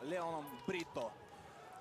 Леоном Брито.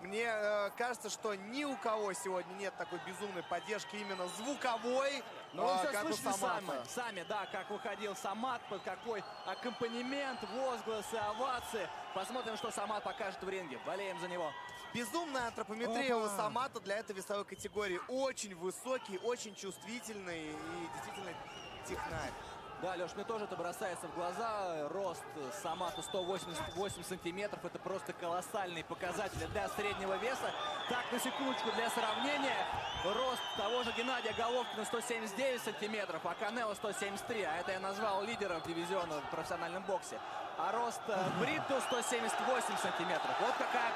Мне кажется, что ни у кого сегодня нет такой безумной поддержки именно звуковой, но вы все как у слышали Самата. сами, да, как выходил Самат, под какой аккомпанемент, возгласы, овации. Посмотрим, что Самат покажет в ринге. Болеем за него. Безумная антропометрия у Самата для этой весовой категории. Очень высокий, очень чувствительный и действительно технарь. Да, Леш, мне тоже это бросается в глаза. Рост Самата 188 сантиметров. Это просто колоссальный показатель для среднего веса. Так, на секундочку, для сравнения. Рост того же Геннадия Головкина 179 сантиметров, а Канело 173. А это я назвал лидером дивизиона в профессиональном боксе. А рост Брито 178 сантиметров. Вот какая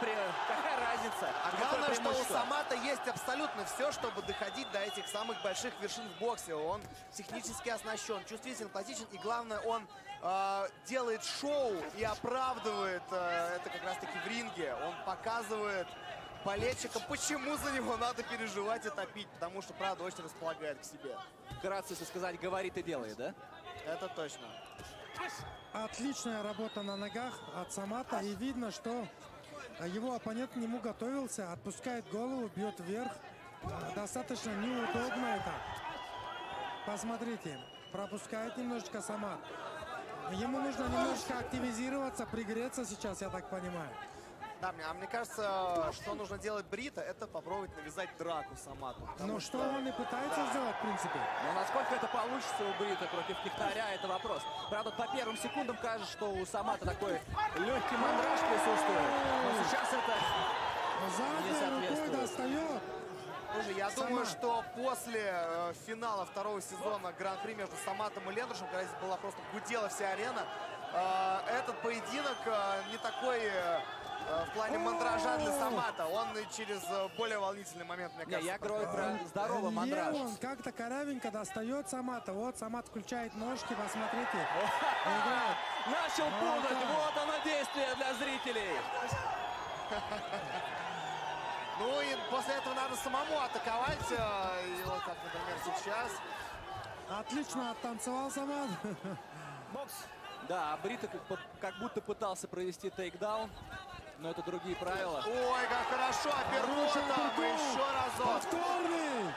разница. А главное, что у Самата есть абсолютно все, чтобы доходить до этих самых больших вершин в боксе. Он технически оснащен, чувствителен, пластичен. И главное, он делает шоу и оправдывает это как раз-таки в ринге. Он показывает болельщикам, почему за него надо переживать и топить. Потому что, правда, очень располагает к себе. Вкратце, если сказать, говорит и делает, да? Это точно. Отличная работа на ногах от Самата. И видно, что его оппонент к нему готовился. Отпускает голову, бьет вверх. Достаточно неудобно это. Посмотрите, пропускает немножечко Самат. Ему нужно немножечко активизироваться, пригреться сейчас, я так понимаю. Да, мне кажется, что нужно делать Брито, это попробовать навязать драку Самату. Ну что он и пытается сделать, в принципе. Но насколько это получится у Брита против технаря, это вопрос. Правда, по первым секундам кажется, что у Самата такой легкий мандраж присутствует. Но сейчас это не соответствует. Достает. Слушай, я думаю, что после финала второго сезона Гран-при между Саматом и Лендрушем, когда здесь была просто гудела вся арена, этот поединок не такой в плане мандража для Самата. Он через более волнительный момент, мне кажется. Я говорю про здоровый мандраж. Он как-то корявенько достает Самата. Вот Самат включает ножки, посмотрите. Начал путать. Вот оно действие для зрителей. Ну и после этого надо самому атаковать. И вот как, например, сейчас. Отлично оттанцевал Самат. Да, Брито как будто пытался провести тейкдаун. Но это другие правила. Ой, как хорошо, апперкотом, еще разок. Повторный.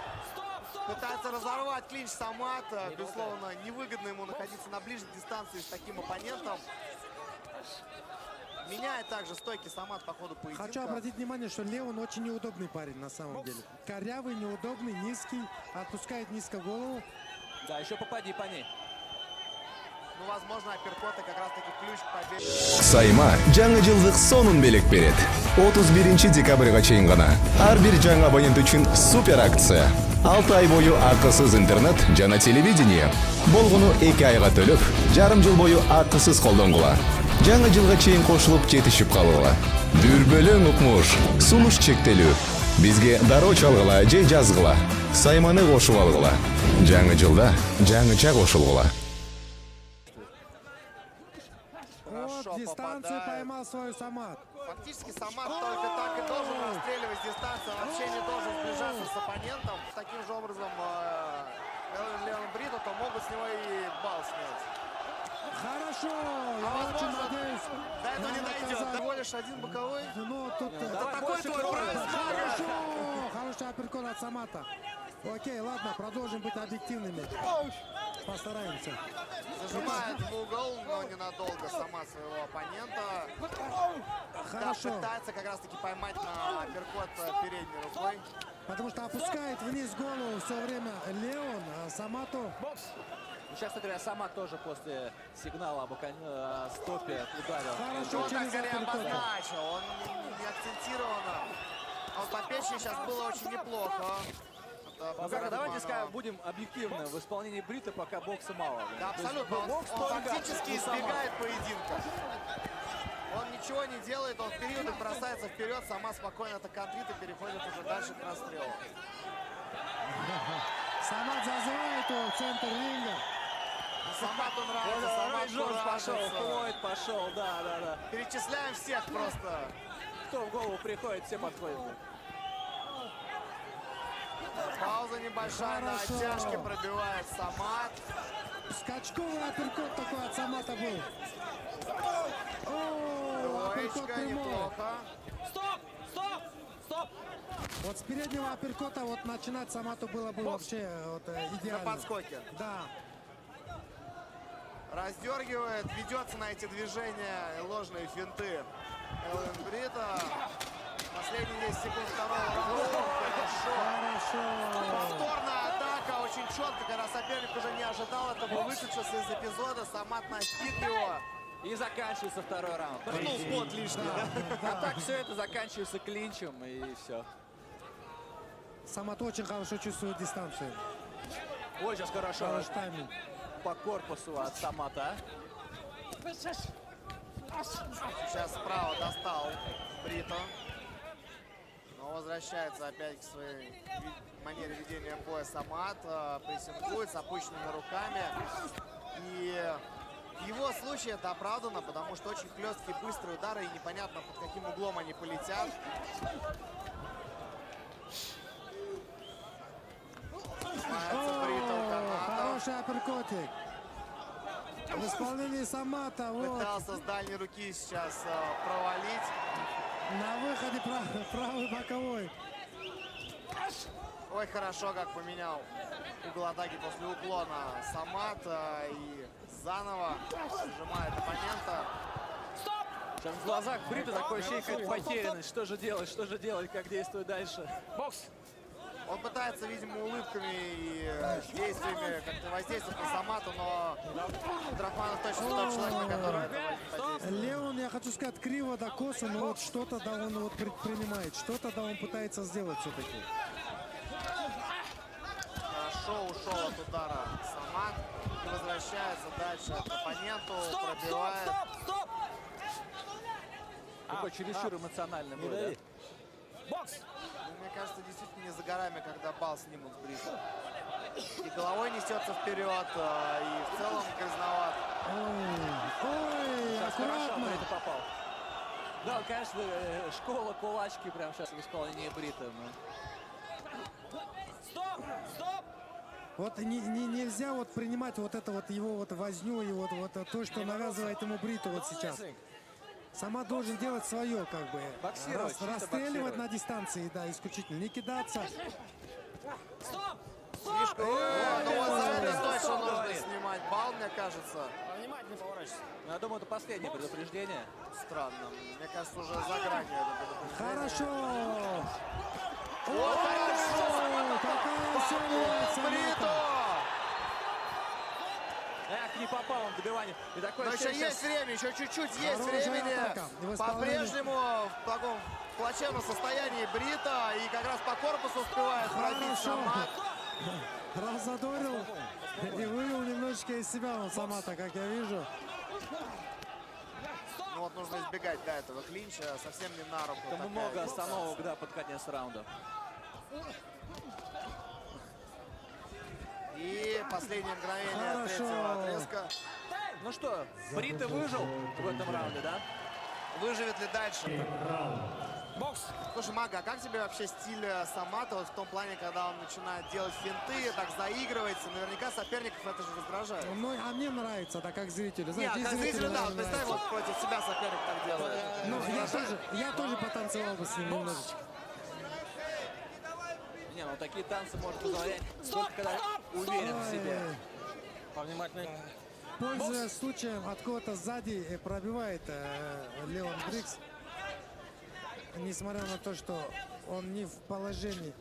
Пытается разорвать клинч Самата. Безусловно, невыгодно ему находиться на ближней дистанции с таким оппонентом. Меняет также стойки Самат по ходу поединка. Хочу обратить внимание, что Леон очень неудобный парень на самом деле. Корявый, неудобный, низкий, отпускает низко голову. Да, еще попади по ней. Ну, возможно, апперкоты как раз-таки ключ к победе. Сайма жаңы жылдык сонун белек берет. 31 декабрга чейин гана ар бир жаңы абонент үчүн супер акция. 6 ай бою акысыз интернет жана телевидение. Болгону 2 айга төлөп, жарым жыл бою акысыз колдонгула. Жаңы жылга чейин кошулуп жетишип калгыла. Дүрбөлөң укмуш, сунуш чектелүү. Бизге дароо чалгыла же жазгыла. Сайманы кошуп алгыла. Жаңы жылда жаңыча кошулгула. Дистанцию поймал свою Самат. Фактически Самат только так и должен расстреливать дистанцию. Он вообще не должен сближаться с оппонентом. Таким же образом Леон Брито, то могут с него и балл снять. Хорошо. Я очень надеюсь. До этого не дойдет. Всего лишь один боковой. Ну, тут... Это такой твой прайс. Хорошо. Хороший апперкот от Самата. Окей, ладно, продолжим быть объективными. Постараемся. Зажимает в угол, но ненадолго сама своего оппонента. Хорошо. Да, пытается как раз таки поймать на апперкот передней рукой. Потому что опускает вниз голову все время Леон, а Самату... Сейчас, кстати, Самат тоже после сигнала об стопе ударил. Хорошо, он так скорее обозначил, он не акцентированно. Он по печени сейчас было очень неплохо. Ну, давайте скажем, будем объективны. В исполнении Брита пока бокса мало. Да, абсолютно. Он фактически избегает поединка. Он ничего не делает, он в периоды бросается вперед, сама спокойно это контрит и переходит уже дальше к расстрелу. Самат зазывает его в центр ринга. Самату нравится, Самат Джордж пошел, Флойд пошел, да. Перечисляем всех просто. Кто в голову приходит, все подходят. Пауза небольшая, на оттяжке пробивает Самат. Скачковый апперкот такой от Самата был. апперкот Троечка, прямой. неплохо. Стоп! Стоп! Стоп! Вот с переднего апперкота вот начинать Самату было бы вообще вот, На идеально. подскоке. Да. Раздергивает, ведется на эти движения, ложные финты. Элвин Брита. Последние 10 секунд второго раунда. Хорошо. Хорошо. Повторная атака, очень четко, когда соперник уже не ожидал этого, выключился из эпизода, Самат настиг его. И заканчивается второй раунд. Пнул спот лишний, да? А так все это заканчивается клинчем и все. Самат очень хорошо чувствует дистанцию. Ой, сейчас хорошо Хороший тайминг. по корпусу от Самата. Сейчас справа достал Брито. Но возвращается опять к своей манере ведения боя Самат. Прессингует с опущенными руками. И в его случае это оправдано, потому что очень хлесткие быстрые удары, и непонятно, под каким углом они полетят. Снимается Брито у каната. Хороший апперкотик. В исполнении Самата. Вот. Пытался с дальней руки сейчас провалить. На выходе правый боковой. Ой, хорошо, как поменял угол атаки после уклона Самат. И заново сжимает оппонента. Сейчас в глазах Брита такое ощущение, как потерянность. Что же делать, как действовать дальше? Бокс! Он пытается, видимо, улыбками и действиями как-то воздействовать на Самату, но Абдрахманов точно тот человек, на которого это воздействует. Леон, я хочу сказать, криво да косо, но вот что-то да он вот предпринимает, что-то да он пытается сделать все-таки. Хорошо ушел от удара Самат и возвращается дальше к оппоненту, пробивает. Такой чересчур эмоциональный бой, да? Ну, мне кажется, действительно не за горами, когда бал снимут с Брита. И головой несется вперед, и в целом грязноват. Ой, Сейчас хорошо аккуратно. Брита попал. Да, конечно, школа кулачки прямо сейчас в исполнении Брита. Вот нельзя вот принимать вот это вот его вот возню и вот то, что навязывает ему Бриту вот сейчас. Сама должен делать свое, как бы. Боксировать, чисто Расстреливать боксировать. на дистанции, да, исключительно. Не кидаться. Слишком... Ну вот за это точно нужно говорит. снимать бал, мне кажется. Ну, я думаю, это последнее предупреждение. Странно. Мне кажется, уже за гранью это предупреждение. Хорошо. Вот хорошо! Какая сила Брито! Эх, не попал он в добивание. И такое Но еще ощущение, есть время, еще чуть-чуть есть Хорошая времени. атака. И в исполнении- По-прежнему в таком плачевном состоянии Брита. И как раз по корпусу успевает пробить Хорошо. Самат. Разодорил и вывел немножечко из себя он Самата, как я вижу. Ну вот нужно избегать, да, этого клинча. Совсем не на руку. Там такая много дистанция. остановок, да, под конец раунда. И последнее мгновение Хорошо. третьего отрезка. Ну что, Брита выжил в этом раунде, да? Выживет ли дальше? Слушай, Мага, а как тебе вообще стиль Самата вот в том плане, когда он начинает делать финты, так заигрывается? Наверняка соперников это же раздражает. Ну, а мне нравится, да, как зрителю. Не, Знаете, и как зрителю, зрителю, да, вот наверное, представь, нравится. вот против себя соперник так делает. Ну, я тоже потанцевал бы с ним немножечко. Не, ну такие танцы может позволять только когда уверен в себе. Пользуясь случаем, откуда-то сзади пробивает Леон Брикс. Несмотря на то, что он не в положении.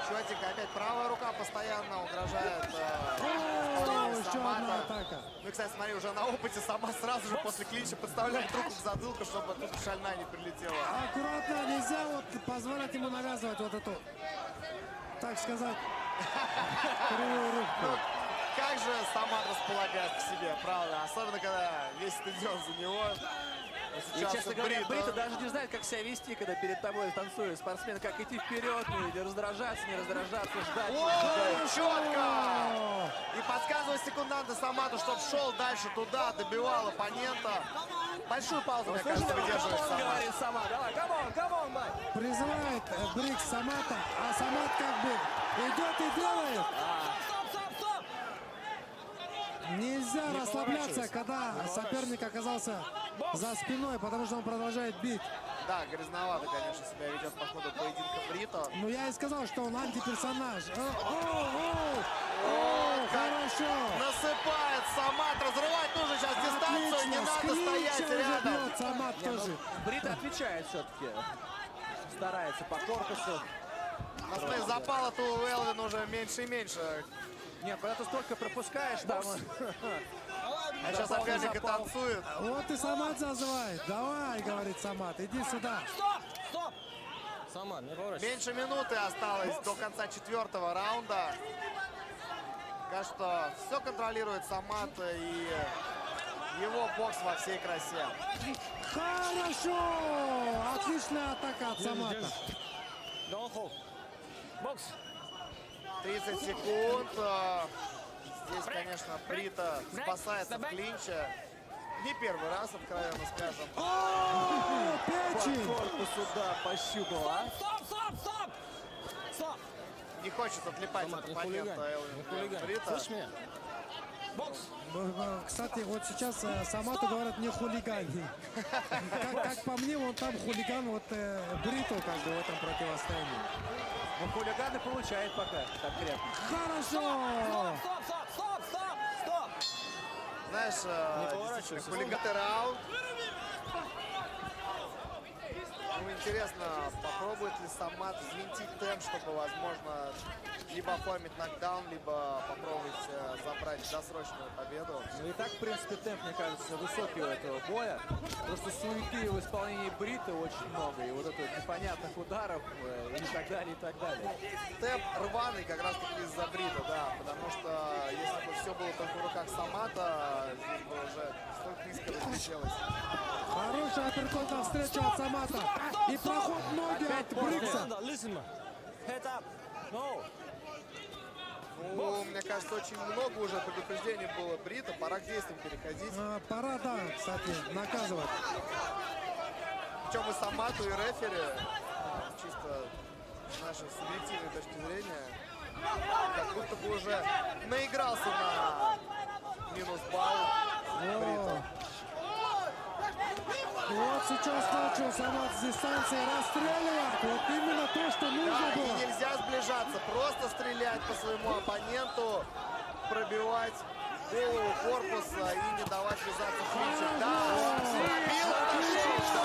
Четенько, опять правая рука постоянно угрожает Еще одна Самата. атака. Ну и, кстати, смотри, уже на опыте сама сразу же после клинча подставляет руку в затылку, чтобы тут шальная не прилетела. Аккуратно, нельзя вот позволять ему навязывать вот эту, так сказать, кривую Ну, руку. как же Самат располагает к себе, правда? Особенно, когда весь стадион за него. И, честно говоря, Брита даже не знает, как себя вести, когда перед тобой танцует спортсмен, как идти вперед, не раздражаться, ждать. Ой, четко! И подсказывает секунданты Самату, чтобы шел дальше туда, добивал оппонента. Большую паузу, мне кажется, выдерживает Самат. Говорит сама, давай, камон, бай. Призывает Брикс Самата, а Самат как бы идет и делает. Нельзя расслабляться, когда соперник оказался за спиной, потому что он продолжает бить. Да, грязновато, конечно, себя ведет по ходу поединка Брито. Ну, я и сказал, что он антиперсонаж. Хорошо. Насыпает Самат, разрывать нужно сейчас дистанцию, не надо стоять рядом. Самат тоже. Брита отвечает все-таки. Старается по корпусу. Основные запала Ту Элвин уже меньше и меньше. Нет, когда ты столько пропускаешь, там... А сейчас соперник и танцует. Вот и Самат зазывает. Давай, говорит Самат, иди сюда. Меньше минуты осталось до конца 4-го раунда. Кажется, что все контролирует Самат и его бокс во всей красе. Хорошо! Отличная атака от Самата. 30 секунд. Здесь, конечно, Брито спасается в клинче. Не первый раз, откровенно скажем. О, По печень! корпусу, да, пощупал, а? Не хочет отлипать от оппонента Элвин Брито. Кстати, вот сейчас Самату говорят не хулигани. Как по мне, он там хулиган, вот Брито как бы в этом противостоянии. Ну, хулиганы получает пока конкретно. Хорошо! Знаешь, действительно, хулиганный раунд. Ну, интересно, попробует ли Самат взвинтить темп, чтобы, возможно, либо оформить нокдаун, либо попробовать забрать досрочную победу. Ну и так, в принципе, темп, мне кажется, высокий у этого боя. Просто суеты в исполнении Брита очень много. И вот это непонятных ударов и так далее, и так далее. Темп рваный как раз таки из-за Брита, да. Потому что если бы все было только в руках Самата, здесь бы уже столько низко разлетелось. Хорошая апперкот навстречу от Самата. И проход ноги от Брикса. Ну, мне кажется, очень много уже предупреждений было Брита. Пора к действиям переходить. Пора, да, кстати, наказывать. Причем и Самату, и рефери, чисто с нашей субъективной точки зрения, как будто бы уже наигрался на минус балл Брита. Вот сейчас начал Самат с дистанции расстреливать. Вот именно то, что нужно Да, и было. нельзя сближаться, просто стрелять по своему оппоненту, пробивать голову корпуса и не давать вязаться в клинче. Да, пробил, отлично!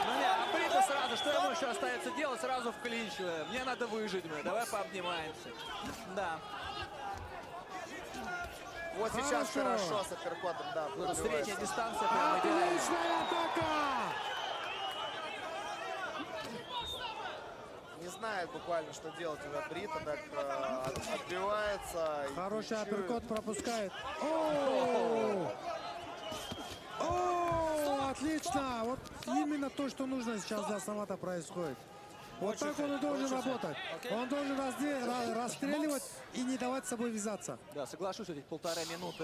Ну не, а Брита сразу, что ему еще остается делать? Сразу в клинч. Мне надо выжить, давай пообнимаемся. Да. Вот сейчас хорошо с апперкотом, да, пробивается. Средняя дистанция прям идеальная. Отличная атака! Не знает буквально, что делать уже Брита, так отбивается. Хороший апперкот пропускает. О, отлично! Вот именно то, что нужно сейчас для Самата происходит. Вот так он и должен работать. Он должен расстреливать и не давать с собой вязаться. Да, соглашусь, этих 1,5 минуты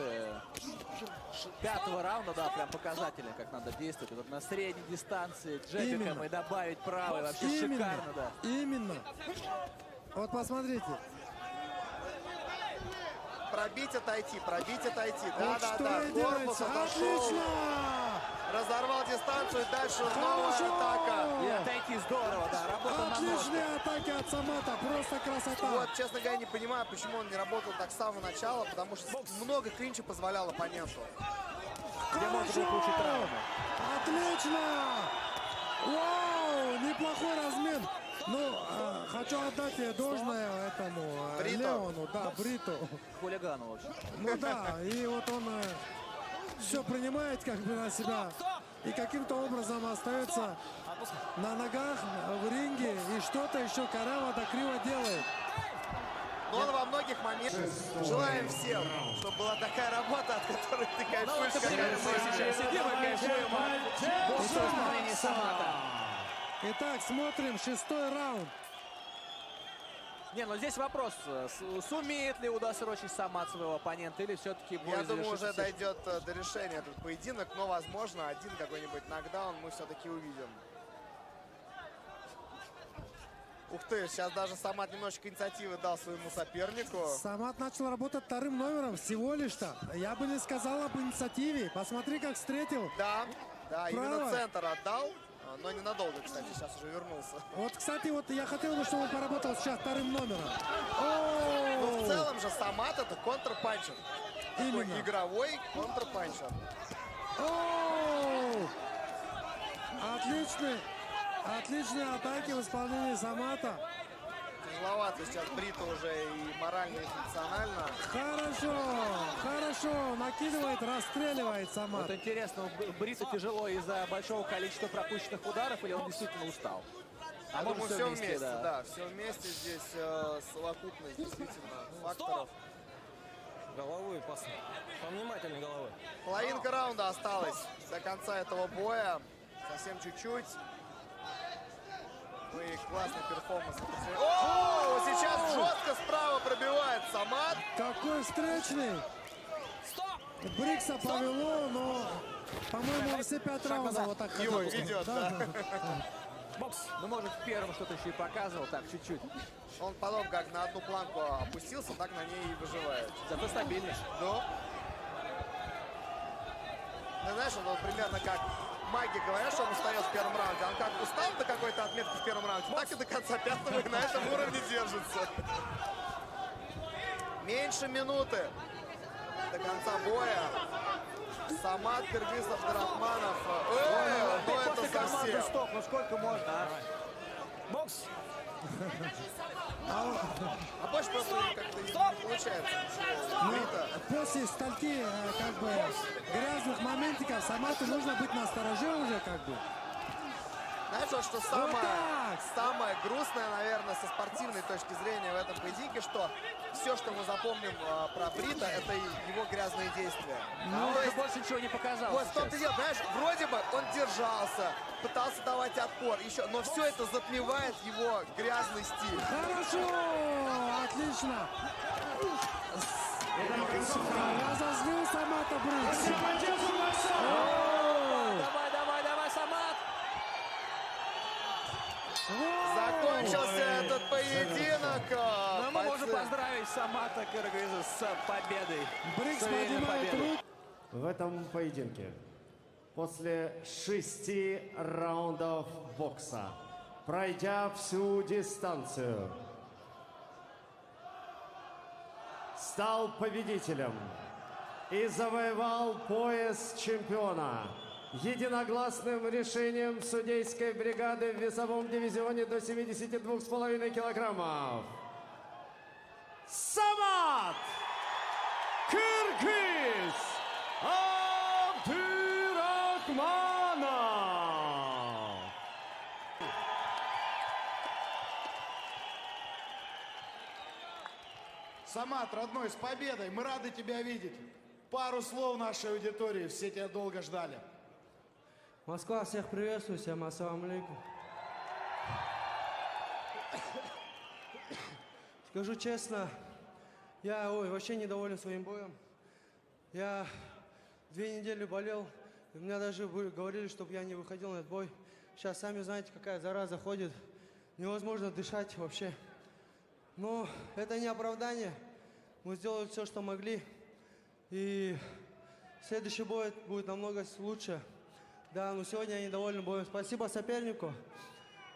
5-го раунда, да, прям показательно, как надо действовать. Вот на средней дистанции джебиком Именно. и добавить правый, вообще шикарно, да. Именно. Вот посмотрите. Пробить, отойти, пробить, отойти. Вот Да-да-да, что и корпус делается. отошел. Отлично! Разорвал дистанцию, и дальше новая Хорошо! атака. И отойти здорово, да, работа на ножках. Отличные атаки от Самата. Просто красота. Вот, честно говоря, не понимаю, почему он не работал так с самого начала, потому что много клинча позволял оппоненту. Где можно было получить травму. Отлично! Вау! Неплохой размен. Ну, хочу отдать должное этому Брито. Леону, да, Бриту. Хулигану, в общем. Ну да, и вот он все принимает как бы на себя и каким-то образом остается на ногах в ринге и что-то еще коряво да криво делает. Но он во многих моментах желаем всем, чтобы была такая работа, от которой ты кайфуешь, как Мы сейчас сидим и кайфуем от бокса в исполнении Самата. Итак, смотрим 6-й раунд. Не, ну здесь вопрос, сумеет ли удосрочить Самат своего оппонента или все-таки бой Я думаю, уже завершится? дойдет до решения этот поединок, но, возможно, один какой-нибудь нокдаун мы все-таки увидим. Ух ты, сейчас даже Самат немножечко инициативы дал своему сопернику. Самат начал работать вторым номером всего лишь-то. Я бы не сказал об инициативе. Посмотри, как встретил. Да, да, именно Право. центр отдал, но ненадолго, кстати, сейчас уже вернулся. Вот, кстати, вот я хотел бы, чтобы он поработал сейчас вторым номером. Но в целом же Самат это контрпанчер. Такой Именно. игровой контрпанчер. Оу! Отличные атаки в исполнении Самата. Тяжеловато сейчас Бриту уже и морально, и функционально. Хорошо, накидывает, расстреливает Самат. Вот интересно, Бриту тяжело из-за большого количества пропущенных ударов или он действительно устал? А По-моему, может, все вместе, да. да, все вместе. Здесь совокупность действительно факторов. Головой, повнимательнее головой. Половинка раунда осталась до конца этого боя. Совсем чуть-чуть. Ну и классный перформанс. О, сейчас жестко справа пробивает Самат. Какой встречный! Брикса повело, но, по-моему, он все 5 раундов вот так Его ходил. ведет, да. Ну, может, в первом что-то еще и показывал, так, чуть-чуть. Он потом как на одну планку опустился, так на ней и выживает. Зато стабильный. Ну, знаешь, он вот примерно как маги говорят, что он устает в первом раунде. Он как устал до какой-то отметки в первом раунде, так и до конца пятого и на этом уровне держится. Меньше минуты до конца боя. Самат, Кыргыз, Абдурахманов. Ну это После команды совсем. стоп, ну сколько можно, а? Бокс! А больше просто как-то не получается. Брита. После стольки, как бы, грязных моментиков Самату нужно быть настороже уже, как бы. Знаешь, вот что самое грустное, наверное, со спортивной точки зрения в этом поединке, что все, что мы запомним про Брита, это его грязные действия. Ну, То он есть, больше ничего не показал. вот в том-то сейчас. дело, понимаешь, вроде бы он держался, пытался давать отпор, еще, но все это затмевает его грязный стиль. Хорошо! Отлично! Разозлил Самата Брикс. Давай, Самат! Закончился этот поединок. Но мы можем Бойцы. поздравить Самата Кыргыза с победой. Брикс С уверенной поднимает победой. руку. В этом поединке после 6 раундов бокса, пройдя всю дистанцию, стал победителем и завоевал пояс чемпиона единогласным решением судейской бригады в весовом дивизионе до 72,5 килограммов. Самат Кыргыз Абдурахманов. Самат, родной, с победой! Мы рады тебя видеть. Пару слов нашей аудитории, все тебя долго ждали. Москва, всех приветствую, всем ассаламу алейкум. Скажу честно, я вообще недоволен своим боем. Я 2 недели болел, и меня даже говорили, чтобы я не выходил на этот бой. Сейчас сами знаете, какая зараза ходит, невозможно дышать вообще. Но это не оправдание, мы сделали все, что могли, и следующий бой будет намного лучше. Да, но сегодня я недоволен боем. Спасибо сопернику.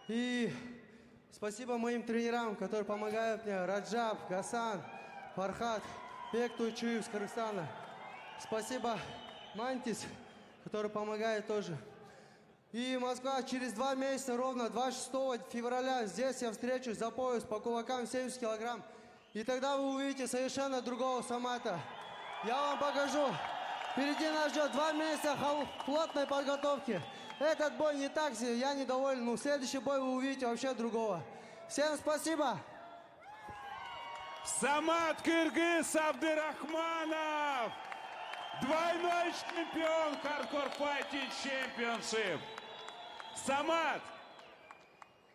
И спасибо моим тренерам, которые помогают мне. Раджаб, Гасан, Фархат, Бек Туйчуев из Кыргызстана. Спасибо Мантис, который помогает тоже. И Москва, через 2 месяца, ровно 26 февраля, здесь я встречусь за пояс по кулакам 70 килограмм. И тогда вы увидите совершенно другого Самата. Я вам покажу. Впереди нас ждет 2 месяца плотной подготовки. Этот бой не так, я недоволен. Но следующий бой вы увидите вообще другого. Всем спасибо. Самат Кыргыз Абдурахманов, двойной чемпион Hardcore Fighting Championship. Самат,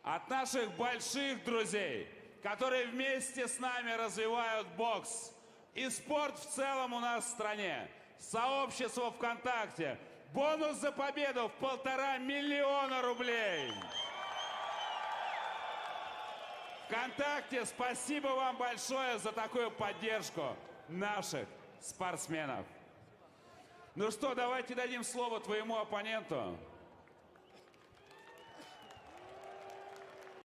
от наших больших друзей, которые вместе с нами развивают бокс и спорт в целом у нас в стране. Сообщество ВКонтакте. Бонус за победу в 1,5 миллиона рублей. ВКонтакте, спасибо вам большое за такую поддержку наших спортсменов. Ну что, давайте дадим слово твоему оппоненту.